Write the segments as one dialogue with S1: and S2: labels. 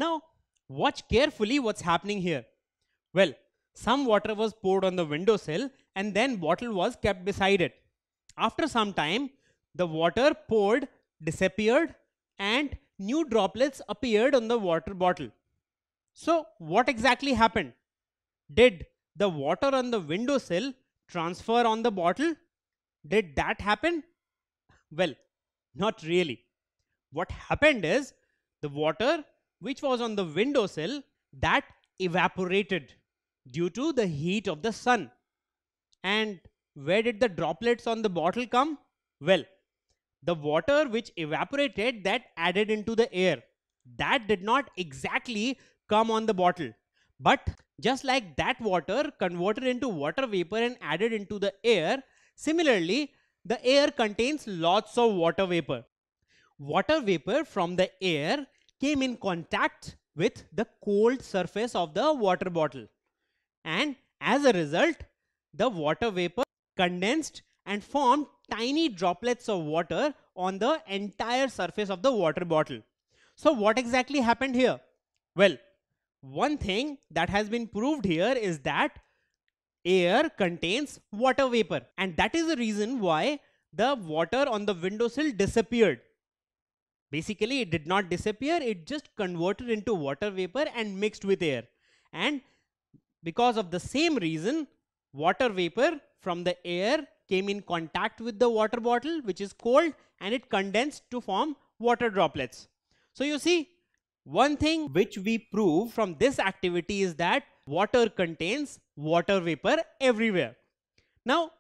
S1: Now, watch carefully what's happening here. Well, some water was poured on the windowsill and then bottle was kept beside it. After some time, the water poured disappeared and new droplets appeared on the water bottle. So, what exactly happened? Did the water on the windowsill transfer on the bottle? Did that happen? Well, not really. What happened is the water which was on the windowsill that evaporated due to the heat of the sun. And where did the droplets on the bottle come? Well, the water which evaporated that added into the air. That did not exactly come on the bottle. But just like that water converted into water vapor and added into the air, similarly, the air contains lots of water vapor. Water vapor from the air came in contact with the cold surface of the water bottle. And as a result, the water vapor condensed and formed tiny droplets of water on the entire surface of the water bottle. So what exactly happened here? Well, one thing that has been proved here is that air contains water vapor, and that is the reason why the water on the windowsill disappeared. Basically, it did not disappear, it just converted into water vapor and mixed with air. And because of the same reason, water vapor from the air came in contact with the water bottle, which is cold, and it condensed to form water droplets. So you see, one thing which we prove from this activity is that water contains water vapor everywhere. Now,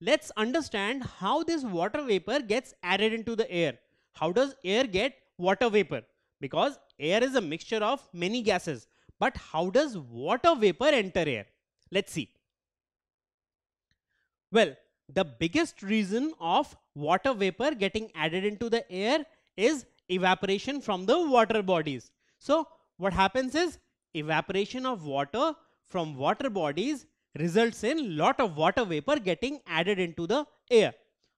S1: let's understand how this water vapor gets added into the air. How does air get water vapor? Because air is a mixture of many gases. But how does water vapor enter air? Let's see. Well, the biggest reason of water vapor getting added into the air is evaporation from the water bodies. So what happens is evaporation of water from water bodies results in lot of water vapor getting added into the air.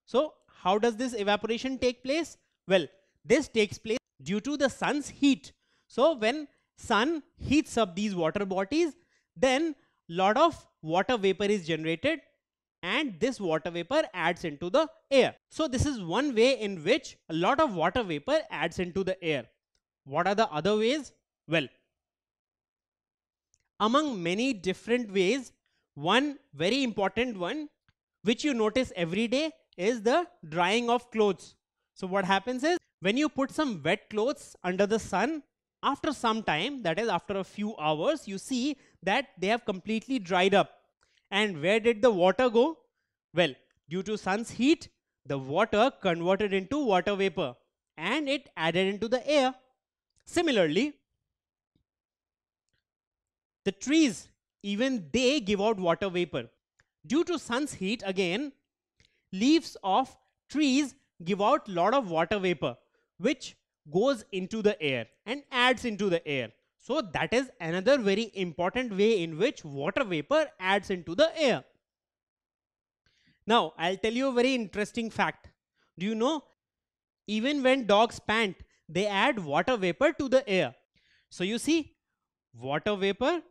S1: So how does this evaporation take place? Well, this takes place due to the sun's heat. So when sun heats up these water bodies, then lot of water vapor is generated and this water vapor adds into the air. So this is one way in which a lot of water vapor adds into the air. What are the other ways? Well, among many different ways, one very important one which you notice every day is the drying of clothes. So what happens is when you put some wet clothes under the sun, after some time, that is after a few hours, you see that they have completely dried up. And where did the water go? Well, due to sun's heat, the water converted into water vapor and it added into the air. Similarly, the trees, even they give out water vapor. Due to sun's heat, again, leaves of trees give out lot of water vapor, which goes into the air and adds into the air. So that is another very important way in which water vapor adds into the air. Now, I'll tell you a very interesting fact. Do you know, even when dogs pant, they add water vapor to the air. So you see, water vapor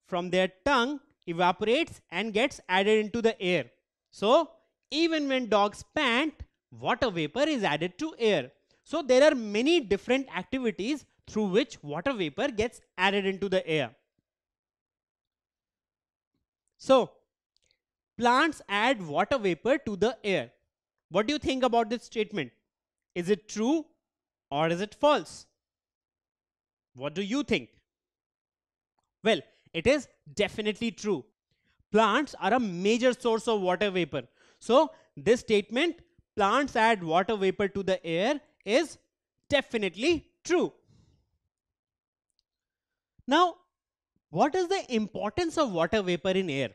S1: from their tongue evaporates and gets added into the air. So even when dogs pant, water vapor is added to air. So there are many different activities through which water vapor gets added into the air. So plants add water vapor to the air. What do you think about this statement? Is it true or is it false? What do you think? Well, it is definitely true. Plants are a major source of water vapor. So this statement, plants add water vapor to the air, is definitely true. Now, what is the importance of water vapor in air?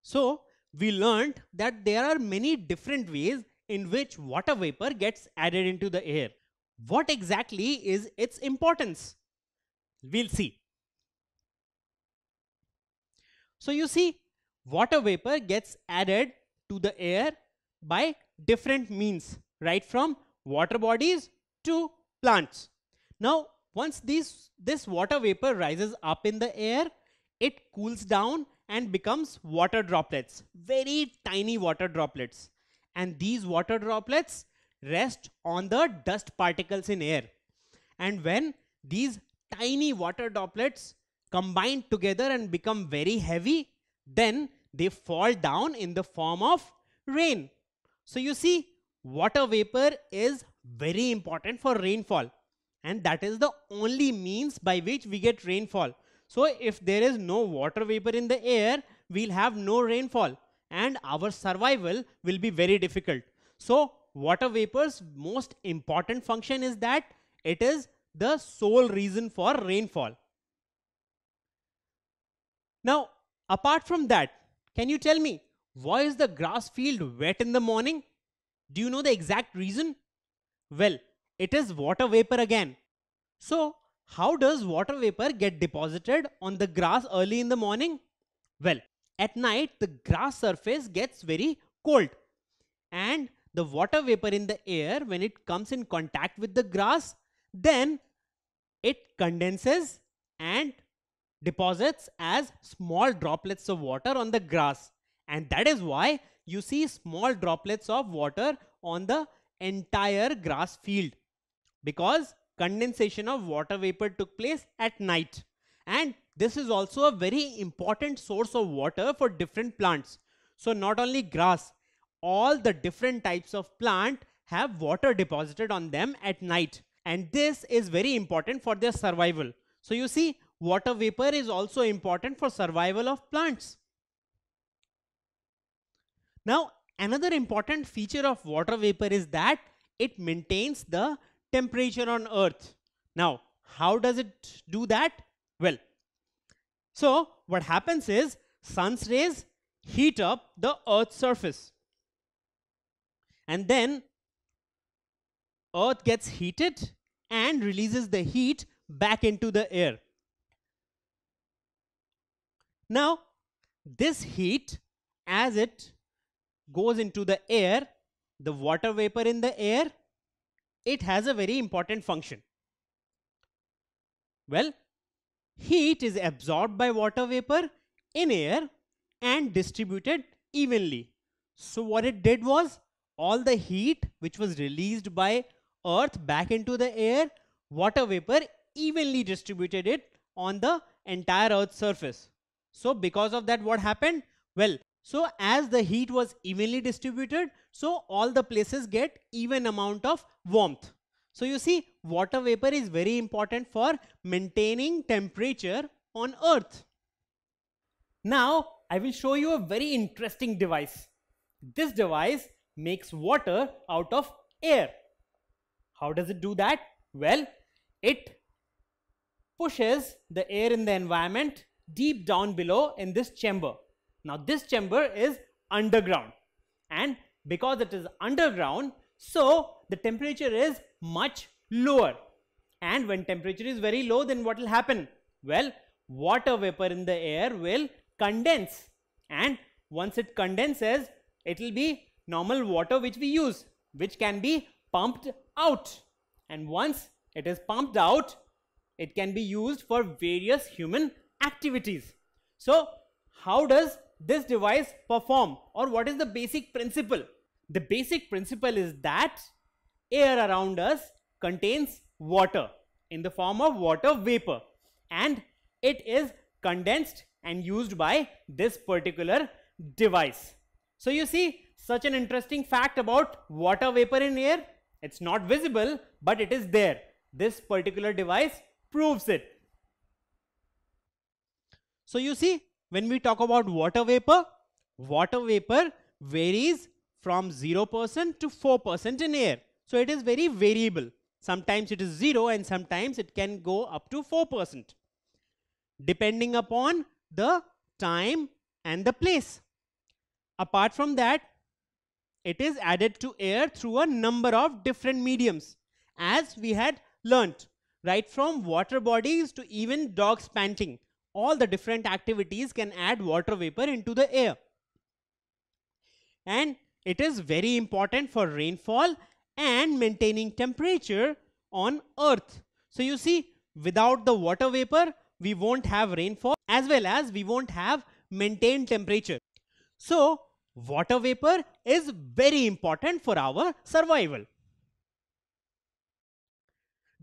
S1: So we learned that there are many different ways in which water vapor gets added into the air. What exactly is its importance? We'll see. So you see, water vapor gets added to the air by different means, right from water bodies to plants. Now, Once this water vapor rises up in the air, it cools down and becomes water droplets, very tiny water droplets. And these water droplets rest on the dust particles in air. And when these tiny water droplets combine together and become very heavy, then they fall down in the form of rain. So you see, water vapor is very important for rainfall, and that is the only means by which we get rainfall. So if there is no water vapor in the air, we'll have no rainfall and our survival will be very difficult. So water vapor's most important function is that it is the sole reason for rainfall. Now, apart from that, can you tell me, why is the grass field wet in the morning? Do you know the exact reason? Well, it is water vapor again. So, how does water vapor get deposited on the grass early in the morning? Well, at night, the grass surface gets very cold, and the water vapor in the air, when it comes in contact with the grass, then it condenses and deposits as small droplets of water on the grass. And that is why you see small droplets of water on the entire grass field, because condensation of water vapor took place at night. And this is also a very important source of water for different plants. So not only grass, all the different types of plant have water deposited on them at night. And this is very important for their survival. So you see, water vapor is also important for survival of plants. Now, another important feature of water vapor is that it maintains the temperature on Earth. Now, how does it do that? Well, so what happens is sun's rays heat up the Earth's surface, and then Earth gets heated and releases the heat back into the air. Now, this heat, as it goes into the air, the water vapor in the air, it has a very important function. Well, heat is absorbed by water vapor in air and distributed evenly. So what it did was, all the heat which was released by Earth back into the air, water vapor evenly distributed it on the entire Earth's surface. So because of that, what happened? Well, so as the heat was evenly distributed, so all the places get even amount of warmth. So you see, water vapor is very important for maintaining temperature on Earth. Now, I will show you a very interesting device. This device makes water out of air. How does it do that? Well, it pushes the air in the environment deep down below in this chamber. Now, this chamber is underground, and because it is underground, so the temperature is much lower. And when temperature is very low, then what will happen? Well, water vapor in the air will condense, and once it condenses, it will be normal water which we use, which can be pumped out. And once it is pumped out, it can be used for various human activities. So how does this device perform, or what is the basic principle? The basic principle is that air around us contains water in the form of water vapor, and it is condensed and used by this particular device. So you see, such an interesting fact about water vapor in air. It's not visible, but it is there. This particular device proves it. So you see, when we talk about water vapor varies from 0% to 4% in air. So it is very variable. Sometimes it is 0 and sometimes it can go up to 4%, depending upon the time and the place. Apart from that, it is added to air through a number of different mediums, as we had learnt, right from water bodies to even dogs panting. All the different activities can add water vapor into the air. And it is very important for rainfall and maintaining temperature on Earth. So you see, Without the water vapor, we won't have rainfall as well as we won't have maintained temperature. So, water vapor is very important for our survival.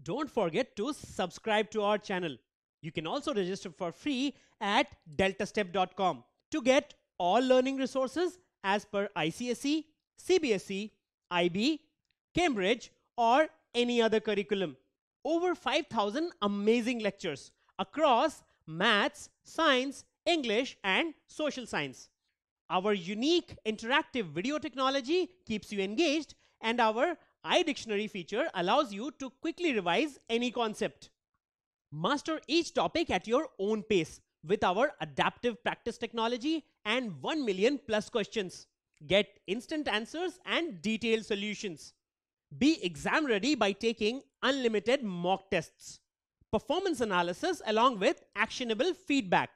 S1: Don't forget to subscribe to our channel. You can also register for free at deltastep.com to get all learning resources as per ICSE, CBSE, IB, Cambridge, or any other curriculum. Over 5,000 amazing lectures across maths, science, English, and social science. Our unique interactive video technology keeps you engaged, and our iDictionary feature allows you to quickly revise any concept. Master each topic at your own pace with our adaptive practice technology and 1 million plus questions. Get instant answers and detailed solutions. Be exam ready by taking unlimited mock tests, performance analysis along with actionable feedback,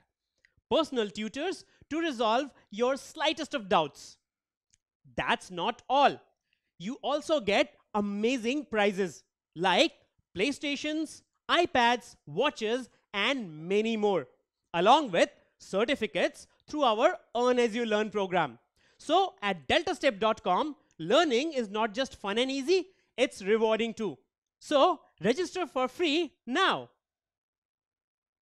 S1: personal tutors to resolve your slightest of doubts. That's not all. You also get amazing prizes like PlayStations, iPads, watches, and many more, along with certificates through our Earn As You Learn program. So at deltastep.com, learning is not just fun and easy, it's rewarding too. So register for free now.